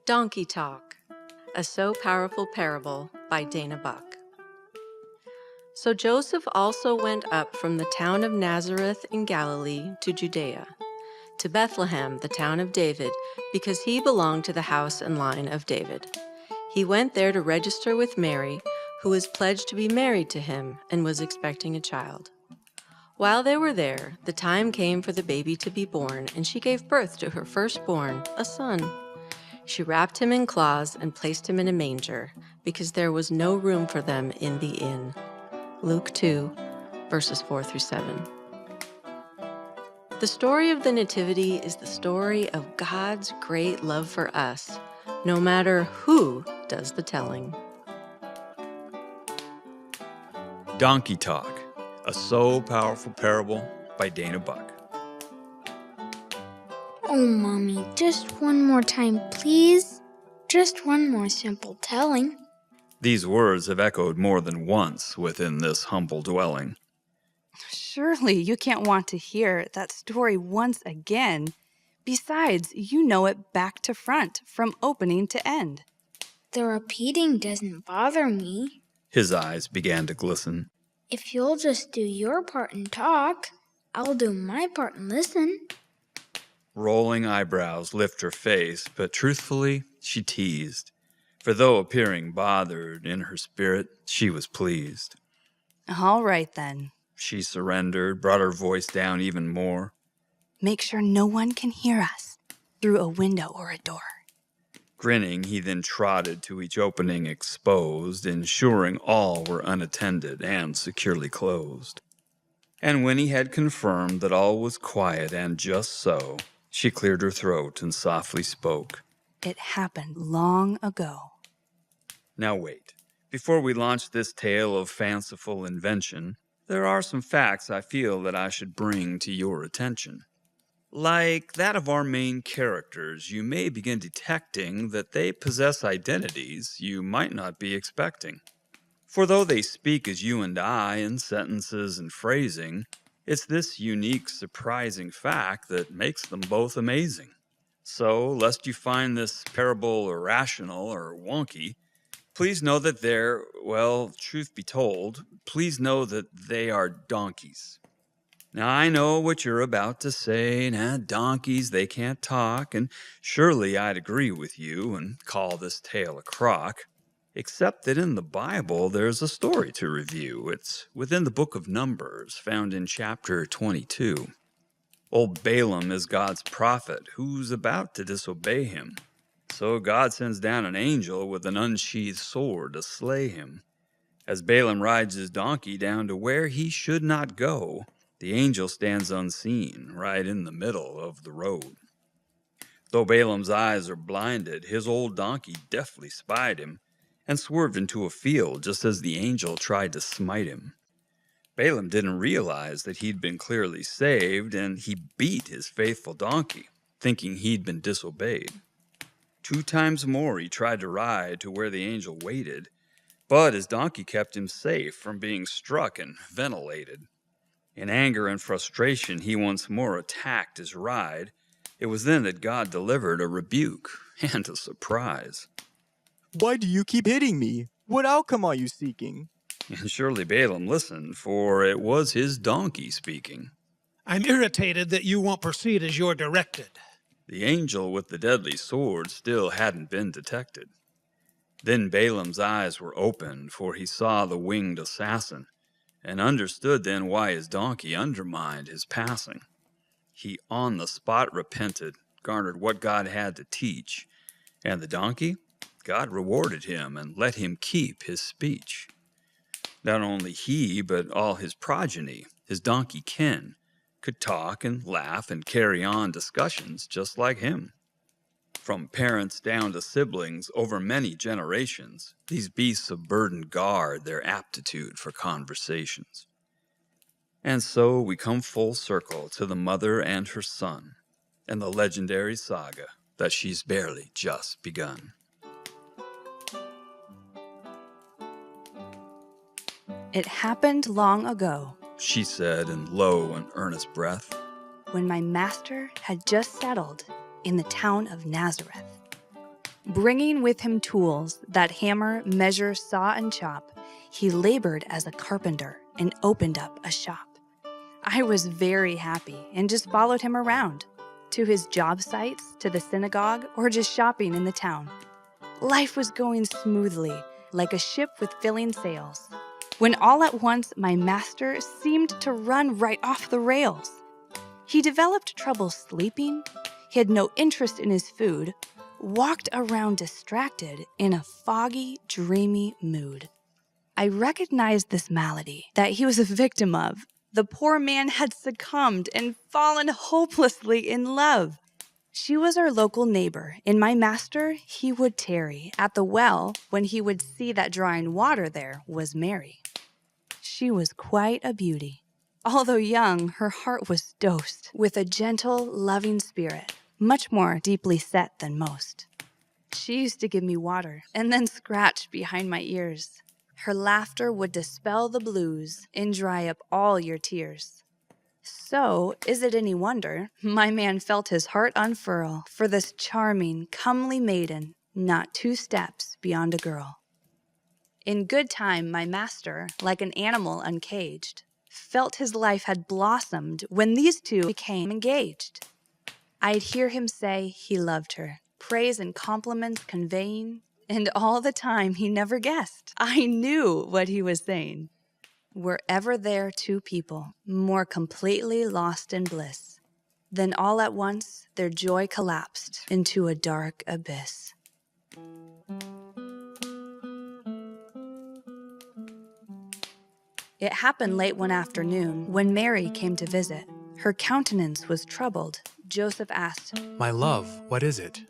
Donkey Talk, a So Powerful Parable by Dana Buck. So Joseph also went up from the town of Nazareth in Galilee to Judea, to Bethlehem, the town of David, because he belonged to the house and line of David. He went there to register with Mary, who was pledged to be married to him and was expecting a child. While they were there, the time came for the baby to be born, and she gave birth to her firstborn, a son. She wrapped him in cloths and placed him in a manger, because there was no room for them in the inn. Luke 2, verses 4 through 7. The story of the Nativity is the story of God's great love for us, no matter who does the telling. Donkey Talk, a So Powerful Parable by Dana Buck. Oh, Mommy, just one more time, please. Just one more simple telling. These words have echoed more than once within this humble dwelling. Surely you can't want to hear that story once again. Besides, you know it back to front, from opening to end. The repeating doesn't bother me. His eyes began to glisten. If you'll just do your part and talk, I'll do my part and listen. Rolling eyebrows lift her face, but truthfully, she teased. For though appearing bothered in her spirit, she was pleased. All right, then. She surrendered, brought her voice down even more. Make sure no one can hear us through a window or a door. Grinning, he then trotted to each opening exposed, ensuring all were unattended and securely closed. And when he had confirmed that all was quiet and just so, she cleared her throat and softly spoke. It happened long ago. Now wait. Before we launch this tale of fanciful invention, there are some facts I feel that I should bring to your attention. Like that of our main characters, you may begin detecting that they possess identities you might not be expecting. For though they speak as you and I in sentences and phrasing, it's this unique, surprising fact that makes them both amazing. So, lest you find this parable irrational or wonky, please know that truth be told, please know that they are donkeys. Now, I know what you're about to say, donkeys, they can't talk, and surely I'd agree with you and call this tale a crock. Except that in the Bible, there's a story to review. It's within the book of Numbers, found in chapter 22. Old Balaam is God's prophet who's about to disobey him. So God sends down an angel with an unsheathed sword to slay him. As Balaam rides his donkey down to where he should not go, the angel stands unseen, right in the middle of the road. Though Balaam's eyes are blinded, his old donkey deftly spied him and swerved into a field just as the angel tried to smite him. Balaam didn't realize that he'd been clearly saved, and he beat his faithful donkey, thinking he'd been disobeyed. 2 times more he tried to ride to where the angel waited, but his donkey kept him safe from being struck and ventilated. In anger and frustration, he once more attacked his ride. It was then that God delivered a rebuke and a surprise. Why do you keep hitting me? What outcome are you seeking? And surely Balaam listened, for it was his donkey speaking. I'm irritated that you won't proceed as you're directed. The angel with the deadly sword still hadn't been detected. Then Balaam's eyes were opened, for he saw the winged assassin, and understood then why his donkey undermined his passing. He on the spot repented, garnered what God had to teach, and the donkey? God rewarded him and let him keep his speech. Not only he, but all his progeny, his donkey kin, could talk and laugh and carry on discussions just like him. From parents down to siblings over many generations, these beasts of burden guard their aptitude for conversations. And so we come full circle to the mother and her son, and the legendary saga that she's barely just begun. It happened long ago, She said in low and earnest breath. when my master had just settled in the town of Nazareth. Bringing with him tools that hammer, measure, saw, and chop, he labored as a carpenter and opened up a shop. I was very happy and just followed him around, to his job sites, to the synagogue, or just shopping in the town. Life was going smoothly, like a ship with filling sails, when all at once my master seemed to run right off the rails. He developed trouble sleeping, he had no interest in his food, walked around distracted in a foggy, dreamy mood. I recognized this malady that he was a victim of. The poor man had succumbed and fallen hopelessly in love. She was our local neighbor, and my master, he would tarry at the well when he would see that drawing water there was Mary. She was quite a beauty. Although young, her heart was dosed with a gentle, loving spirit, much more deeply set than most. She used to give me water and then scratch behind my ears. Her laughter would dispel the blues and dry up all your tears. So, is it any wonder my man felt his heart unfurl for this charming, comely maiden, not 2 steps beyond a girl? In good time, my master, like an animal uncaged, felt his life had blossomed when these two became engaged. I'd hear him say he loved her, praise and compliments conveying, and all the time he never guessed I knew what he was saying. Were ever there 2 people more completely lost in bliss? Then all at once their joy collapsed into a dark abyss. It happened late one afternoon when Mary came to visit. Her countenance was troubled. Joseph asked, "My love, what is it?"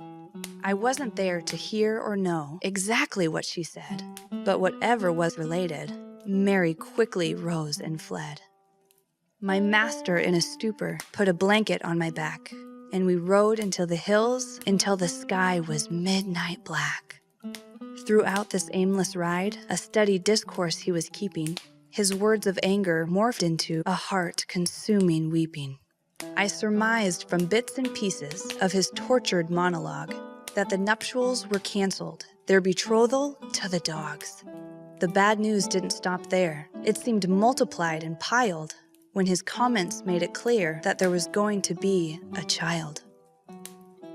I wasn't there to hear or know exactly what she said, but whatever was related, Mary quickly rose and fled. My master, in a stupor, put a blanket on my back, and we rode into the hills until the sky was midnight black. Throughout this aimless ride, a steady discourse he was keeping, his words of anger morphed into a heart-consuming weeping. I surmised from bits and pieces of his tortured monologue that the nuptials were canceled, their betrothal to the dogs. The bad news didn't stop there. It seemed multiplied and piled when his comments made it clear that there was going to be a child.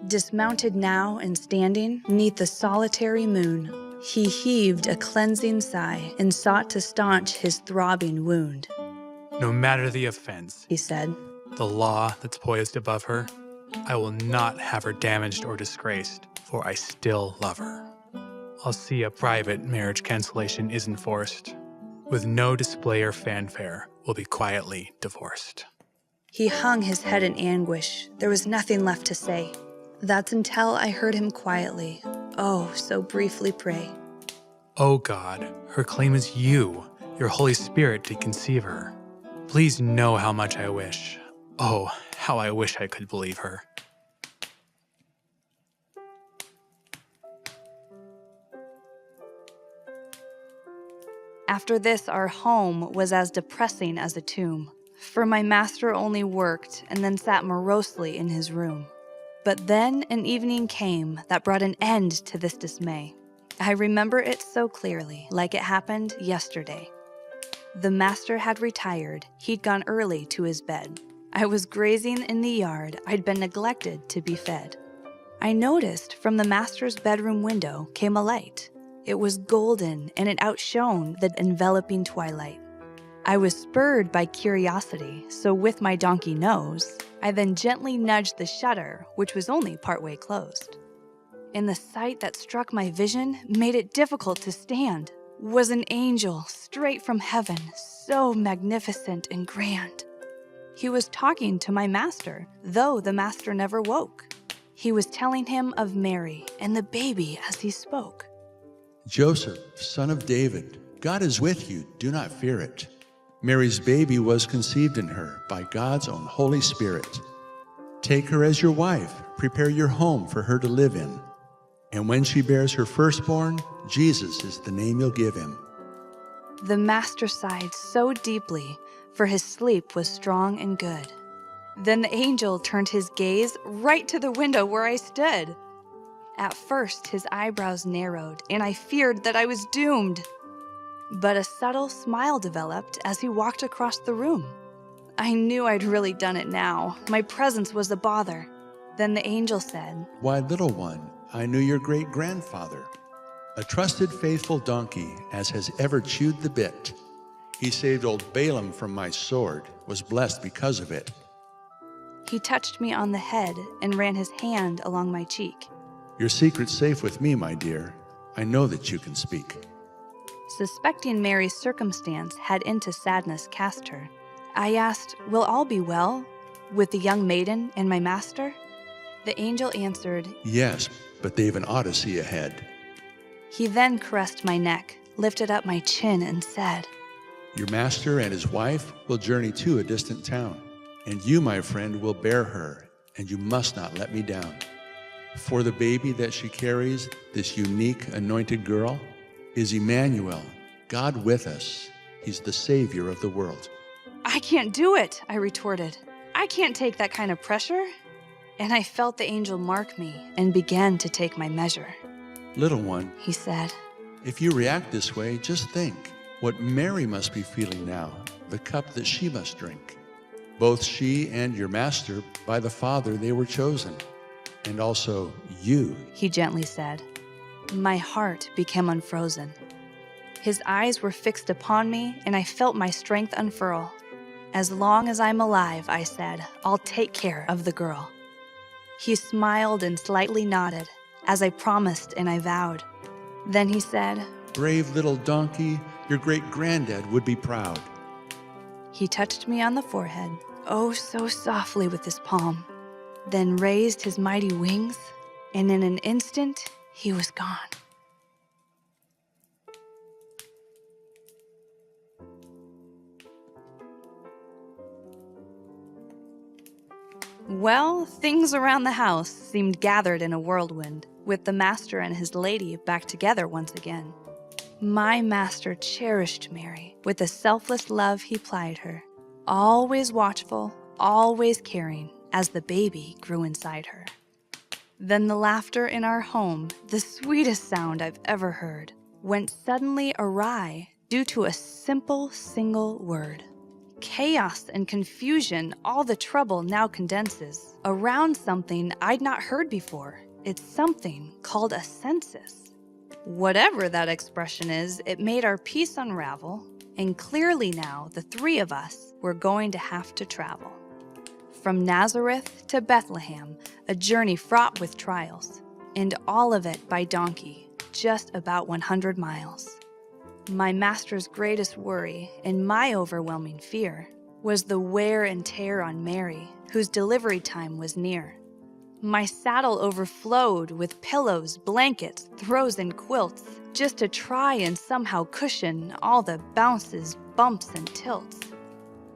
Dismounted now and standing 'neath the solitary moon, he heaved a cleansing sigh and sought to staunch his throbbing wound. "No matter the offense," He said, the law that's poised above her, I will not have her damaged or disgraced, for I still love her. I'll see a private marriage cancellation is enforced. With no display or fanfare, we'll be quietly divorced. He hung his head in anguish. There was nothing left to say. That's until I heard him quietly, oh, so briefly pray. Oh God, her claim is you, your Holy Spirit did conceive her. Please know how much I wish. Oh, how I wish I could believe her. After this, our home was as depressing as a tomb, for my master only worked and then sat morosely in his room. But then an evening came that brought an end to this dismay. I remember it so clearly, like it happened yesterday. The master had retired. He'd gone early to his bed. I was grazing in the yard. I'd been neglected to be fed. I noticed from the master's bedroom window came a light. It was golden, and it outshone the enveloping twilight. I was spurred by curiosity, so with my donkey nose, I then gently nudged the shutter, which was only partway closed. And the sight that struck my vision made it difficult to stand. Was an angel straight from heaven, so magnificent and grand. He was talking to my master, though the master never woke. He was telling him of Mary and the baby as he spoke. Joseph, son of David, God is with you, do not fear it. Mary's baby was conceived in her by God's own Holy Spirit. Take her as your wife, prepare your home for her to live in. And when she bears her firstborn, Jesus is the name you'll give him. The master sighed so deeply, for his sleep was strong and good. Then the angel turned his gaze right to the window where I stood. At first, his eyebrows narrowed, and I feared that I was doomed. But a subtle smile developed as he walked across the room. I knew I'd really done it now. My presence was a bother. Then the angel said, Why, little one, I knew your great-grandfather, a trusted, faithful donkey as has ever chewed the bit. He saved old Balaam from my sword, was blessed because of it. He touched me on the head and ran his hand along my cheek. Your secret's safe with me, my dear. I know that you can speak. Suspecting Mary's circumstance had into sadness cast her, I asked, Will all be well with the young maiden and my master? The angel answered, Yes, but they've an odyssey ahead. He then caressed my neck, lifted up my chin, and said, Your master and his wife will journey to a distant town, and you, my friend, will bear her, and you must not let me down. For the baby that she carries, this unique, anointed girl, is Emmanuel, God with us. He's the Savior of the world. I can't do it, I retorted. I can't take that kind of pressure. And I felt the angel mark me and began to take my measure. Little one, He said, if you react this way, just think what Mary must be feeling now, the cup that she must drink. Both she and your master, by the Father, they were chosen. And also you. He gently said. My heart became unfrozen. His eyes were fixed upon me, and I felt my strength unfurl. As long as I'm alive, I said, I'll take care of the girl. He smiled and slightly nodded, as I promised and I vowed. Then he said, Brave little donkey, your great-granddad would be proud. He touched me on the forehead, oh so softly with his palm, then raised his mighty wings, and in an instant, he was gone. Well, things around the house seemed gathered in a whirlwind, with the master and his lady back together once again. My master cherished Mary with the selfless love he plied her, always watchful, always caring, as the baby grew inside her. Then the laughter in our home, the sweetest sound I've ever heard, went suddenly awry due to a simple single word. Chaos and confusion, all the trouble now condenses around something I'd not heard before. It's something called a census. Whatever that expression is, it made our peace unravel, and clearly now the three of us were going to have to travel. From Nazareth to Bethlehem, a journey fraught with trials, and all of it by donkey, just about 100 miles. My master's greatest worry and my overwhelming fear was the wear and tear on Mary, whose delivery time was near. My saddle overflowed with pillows, blankets, throws, and quilts, just to try and somehow cushion all the bounces, bumps, and tilts.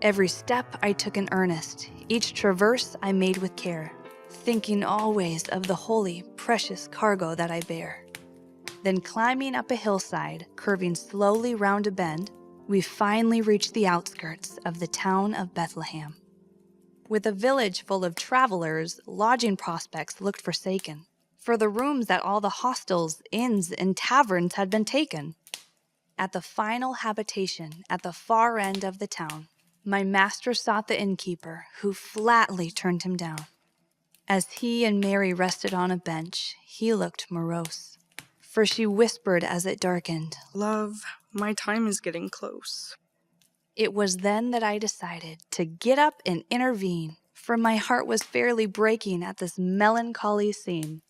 Every step I took in earnest, each traverse I made with care, thinking always of the holy, precious cargo that I bear. Then climbing up a hillside, curving slowly round a bend, we finally reached the outskirts of the town of Bethlehem. With a village full of travelers, lodging prospects looked forsaken, for the rooms at all the hostels, inns, and taverns had been taken. At the final habitation at the far end of the town, my master sought the innkeeper, who flatly turned him down. As he and Mary rested on a bench, he looked morose, for she whispered as it darkened, Love, my time is getting close. It was then that I decided to get up and intervene, for my heart was fairly breaking at this melancholy scene.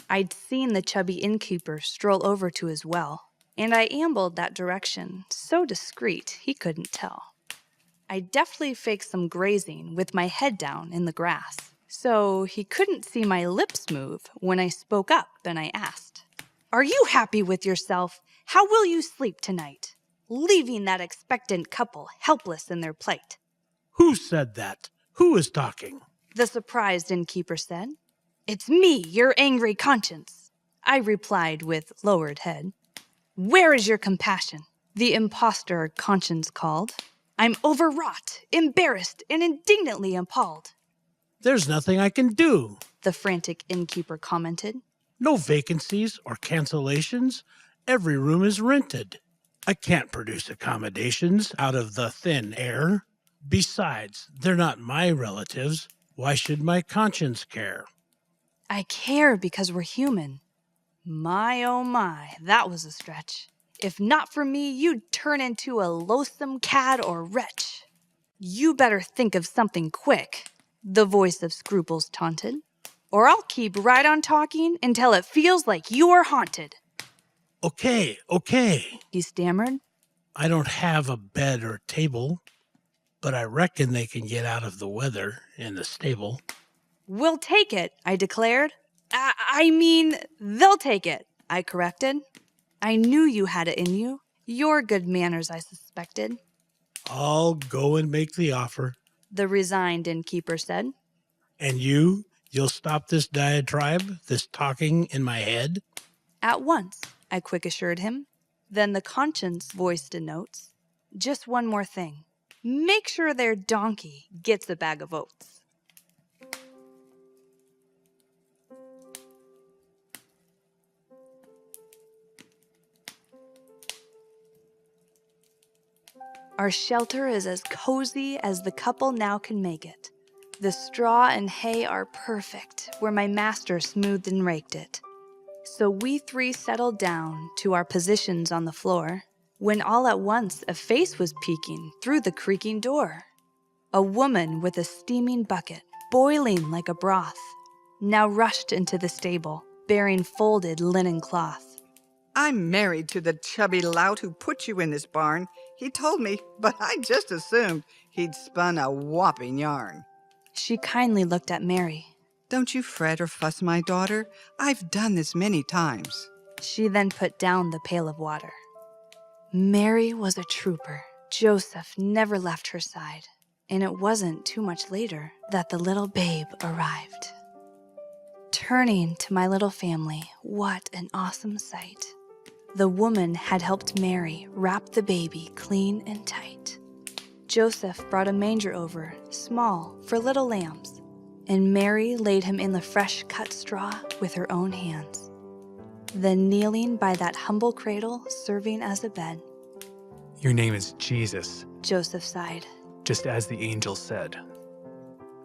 I'd seen the chubby innkeeper stroll over to his well, and I ambled that direction, so discreet he couldn't tell. I deftly faked some grazing with my head down in the grass, so he couldn't see my lips move when I spoke up and I asked, Are you happy with yourself? How will you sleep tonight, leaving that expectant couple helpless in their plight? Who said that? Who is talking? The surprised innkeeper said. It's me, your angry conscience, I replied with lowered head. Where is your compassion? The impostor conscience called. I'm overwrought, embarrassed, and indignantly appalled. There's nothing I can do. The frantic innkeeper commented. No vacancies or cancellations. Every room is rented. I can't produce accommodations out of the thin air. Besides, they're not my relatives. Why should my conscience care? I care because we're human. My, oh my, that was a stretch. If not for me, you'd turn into a loathsome cad or wretch. You better think of something quick, the voice of Scruples taunted. Or I'll keep right on talking until it feels like you are haunted. Okay, He stammered. I don't have a bed or table, but I reckon they can get out of the weather in the stable. We'll take it, I declared. I mean, they'll take it, I corrected. I knew you had it in you. Your good manners, I suspected. I'll go and make the offer. The resigned innkeeper said. And you'll stop this diatribe, this talking in my head? At once, I quick assured him. Then the conscience voiced in notes. Just one more thing. Make sure their donkey gets a bag of oats. Our shelter is as cozy as the couple now can make it. The straw and hay are perfect where my master smoothed and raked it. So we three settled down to our positions on the floor, when all at once a face was peeking through the creaking door. A woman with a steaming bucket, boiling like a broth, now rushed into the stable, bearing folded linen cloth. I'm married to the chubby lout who put you in this barn. He told me, but I just assumed he'd spun a whopping yarn. She kindly looked at Mary. Don't you fret or fuss, my daughter. I've done this many times. She then put down the pail of water. Mary was a trooper. Joseph never left her side, and it wasn't too much later that the little babe arrived. Turning to my little family, what an awesome sight. The woman had helped Mary wrap the baby clean and tight. Joseph brought a manger over, small, for little lambs, and Mary laid him in the fresh-cut straw with her own hands. Then kneeling by that humble cradle, serving as a bed. Your name is Jesus, Joseph sighed. just as the angel said.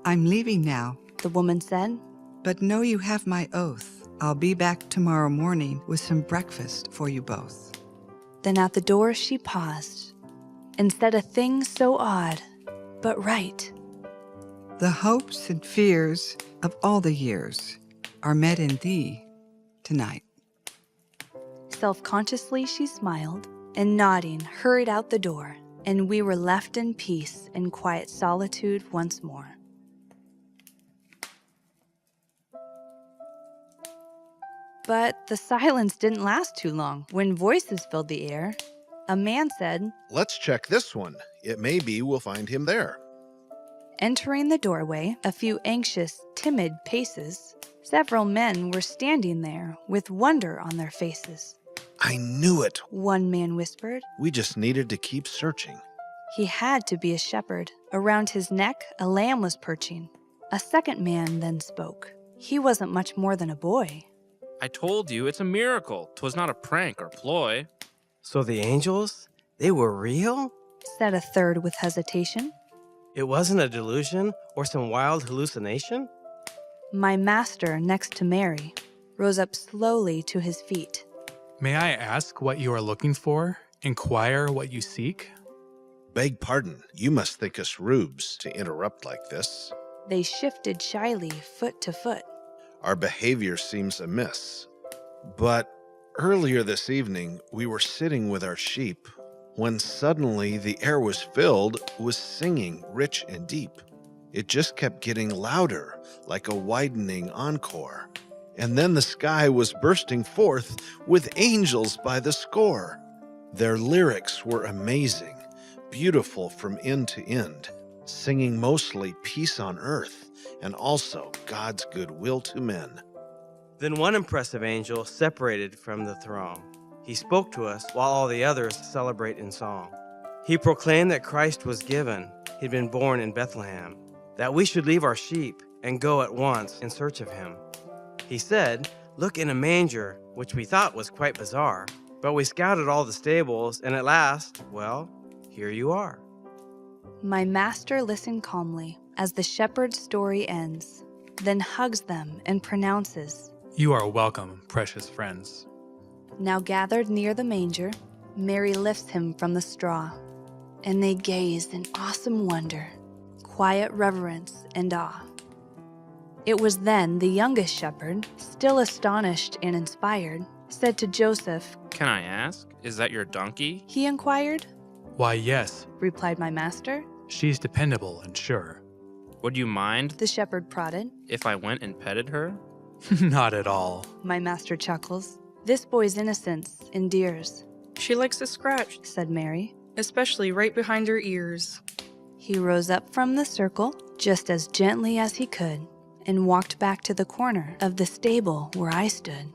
I'm leaving now, The woman said. but know you have my oath. I'll be back tomorrow morning with some breakfast for you both. Then at the door she paused and said a thing so odd, but right. The hopes and fears of all the years are met in thee tonight. Self-consciously she smiled, and nodding hurried out the door, and we were left in peace and quiet solitude once more. But the silence didn't last too long. When voices filled the air, a man said, Let's check this one. It may be we'll find him there. Entering the doorway, a few anxious, timid paces, several men were standing there with wonder on their faces. I knew it. One man whispered. We just needed to keep searching. He had to be a shepherd. Around his neck, a lamb was perching. A second man then spoke. He wasn't much more than a boy. I told you, it's a miracle. 'Twas not a prank or ploy. So the angels, they were real? Said a third with hesitation. It wasn't a delusion or some wild hallucination? My master, next to Mary, rose up slowly to his feet. May I ask what you are looking for? Inquire what you seek? Beg pardon, you must think us rubes to interrupt like this. They shifted shyly, foot to foot. Our behavior seems amiss. But earlier this evening, we were sitting with our sheep when suddenly the air was filled with singing rich and deep. It just kept getting louder, like a widening encore. And then the sky was bursting forth with angels by the score. Their lyrics were amazing, beautiful from end to end, singing mostly peace on earth and also God's good will to men. Then one impressive angel separated from the throng. He spoke to us while all the others celebrate in song. He proclaimed that Christ was given. He'd been born in Bethlehem, that we should leave our sheep and go at once in search of him. He said, "Look in a manger," which we thought was quite bizarre, but we scouted all the stables, and at last, well, here you are. My master listened calmly as the shepherd's story ends, then hugs them and pronounces, You are welcome, precious friends. Now gathered near the manger, Mary lifts him from the straw, and they gaze in awesome wonder, quiet reverence and awe. It was then the youngest shepherd, still astonished and inspired, said to Joseph, Can I ask, is that your donkey? He inquired. Why, yes, Replied my master. she's dependable and sure. Would you mind The shepherd prodded. if I went and petted her? Not at all. My master chuckles. This boy's innocence endears, She likes to scratch, said Mary. especially right behind her ears. He rose up from the circle just as gently as he could and walked back to the corner of the stable where I stood.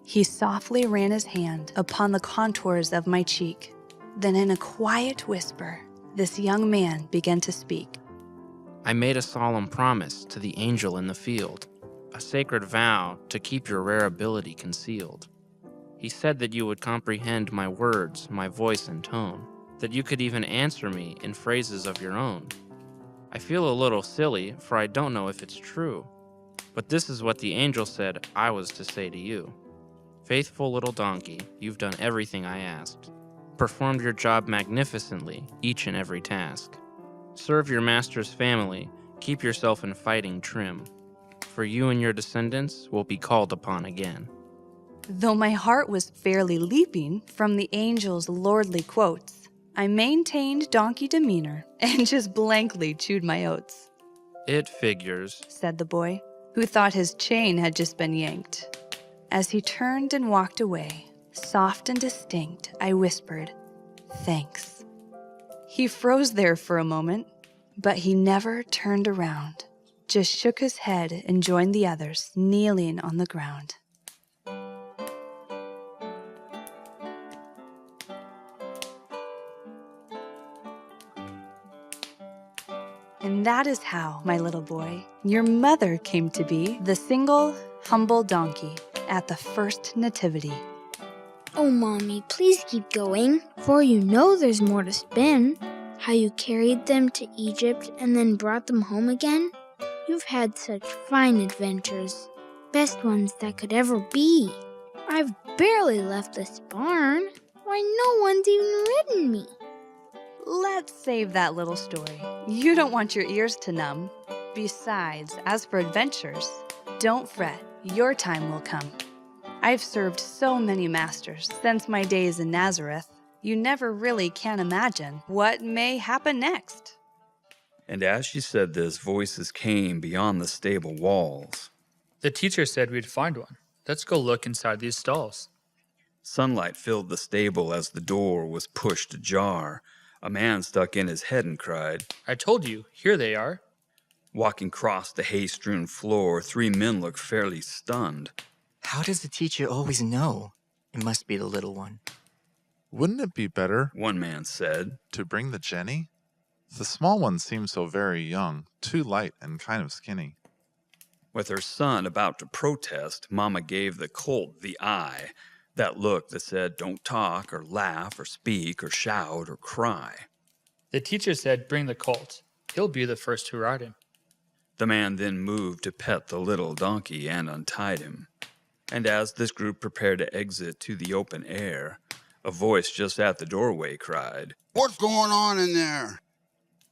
He softly ran his hand upon the contours of my cheek. Then in a quiet whisper, this young man began to speak. I made a solemn promise to the angel in the field, a sacred vow to keep your rare ability concealed. He said that you would comprehend my words, my voice and tone, that you could even answer me in phrases of your own. I feel a little silly, for I don't know if it's true, but this is what the angel said I was to say to you. Faithful little donkey, you've done everything I asked, performed your job magnificently, each and every task. Serve your master's family, keep yourself in fighting trim, for you and your descendants will be called upon again. Though my heart was fairly leaping from the angel's lordly quotes, I maintained donkey demeanor and just blankly chewed my oats. It figures, Said the boy, who thought his chain had just been yanked. As he turned and walked away, soft and distinct, I whispered, Thanks. He froze there for a moment, but he never turned around, just shook his head and joined the others kneeling on the ground. And that is how, my little boy, your mother came to be the single, humble donkey at the first nativity. Oh, Mommy, please keep going, for you know there's more to spin. How you carried them to Egypt and then brought them home again? You've had such fine adventures, best ones that could ever be. I've barely left this barn. Why, no one's even ridden me. Let's save that little story. You don't want your ears to numb. Besides, as for adventures, don't fret, your time will come. I've served so many masters since my days in Nazareth, you never really can imagine what may happen next. And as she said this, voices came beyond the stable walls. The teacher said we'd find one. Let's go look inside these stalls. Sunlight filled the stable as the door was pushed ajar. A man stuck in his head and cried, I told you, here they are. Walking across the hay-strewn floor, 3 men looked fairly stunned. How does the teacher always know? It must be the little one. Wouldn't it be better, one man said, to bring the Jenny? The small one seems so very young, too light and kind of skinny. With her son about to protest, Mama gave the colt the eye, that look that said, don't talk or laugh or speak or shout or cry. The teacher said, bring the colt. He'll be the first to ride him. The man then moved to pet the little donkey and untied him. And as this group prepared to exit to the open air, a voice just at the doorway cried, What's going on in there?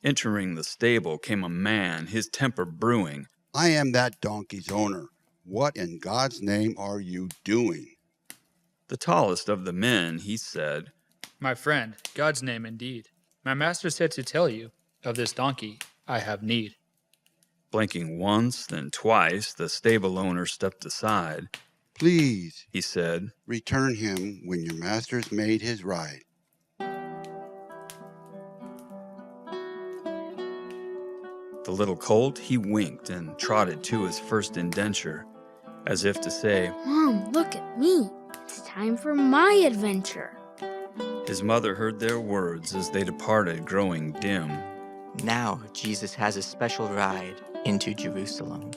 Entering the stable came a man, his temper brewing. I am that donkey's owner. What in God's name are you doing? The tallest of the men, he said, My friend, God's name indeed. My master said to tell you, of this donkey I have need. Blinking once, then twice, the stable owner stepped aside. Please, he said, return him when your master's made his ride. The little colt, he winked and trotted to his first indenture, as if to say, Mom, look at me. It's time for my adventure. His mother heard their words as they departed, growing dim. Now Jesus has a special ride into Jerusalem.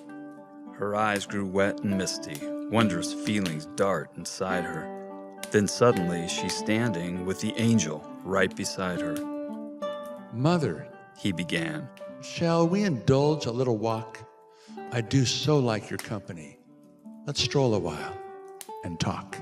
Her eyes grew wet and misty. Wondrous feelings dart inside her. Then suddenly she's standing with the angel right beside her. Mother, He began. shall we indulge a little walk? I do so like your company. Let's stroll a while and talk.